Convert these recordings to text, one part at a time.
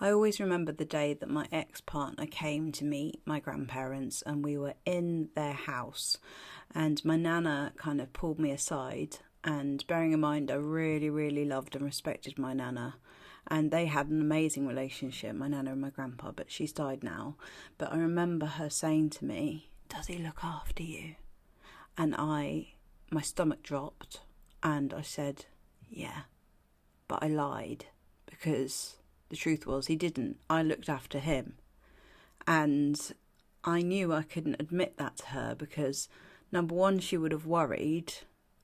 I always remember the day that my ex-partner came to meet my grandparents, and we were in their house, and my nana kind of pulled me aside. And bearing in mind, I really, really loved and respected my nana, and they had an amazing relationship, my nana and my grandpa, but she's died now. But I remember her saying to me, "Does he look after you?" And my stomach dropped, and I said, "Yeah." But I lied, because the truth was he didn't. I looked after him. And I knew I couldn't admit that to her, because number one, she would have worried,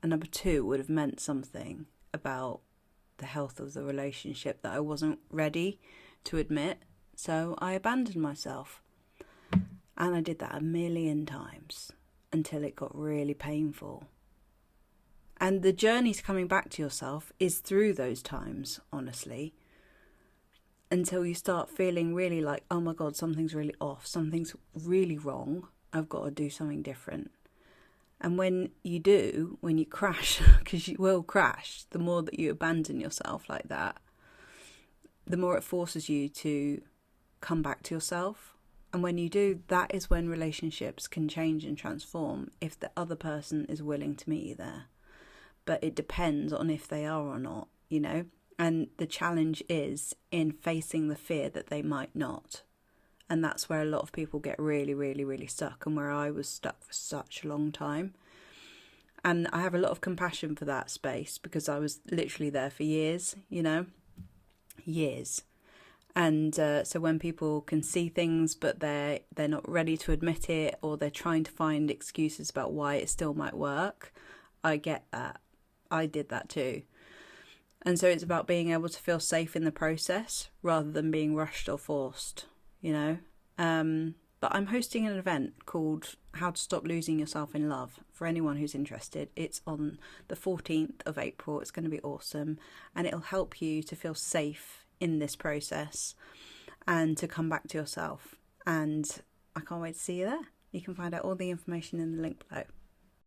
and number two, it would have meant something about the health of the relationship that I wasn't ready to admit. So I abandoned myself. And I did that a million times until it got really painful. And the journey to coming back to yourself is through those times, honestly, until you start feeling really like, oh my God, something's really off, something's really wrong, I've got to do something different. And when you do, when you crash, because you will crash, the more that you abandon yourself like that, the more it forces you to come back to yourself. And when you do, that is when relationships can change and transform, if the other person is willing to meet you there. But it depends on if they are or not, you know. And the challenge is in facing the fear that they might not. And that's where a lot of people get really, really, really stuck, and where I was stuck for such a long time. And I have a lot of compassion for that space, because I was literally there for years, you know, years. And so when people can see things but they're not ready to admit it, or they're trying to find excuses about why it still might work, I get that. I did that too. And so it's about being able to feel safe in the process rather than being rushed or forced, you know. But I'm hosting an event called How to Stop Losing Yourself in Love for anyone who's interested. It's on the 14th of April. It's going to be awesome. And it'll help you to feel safe in this process and to come back to yourself. And I can't wait to see you there. You can find out all the information in the link below.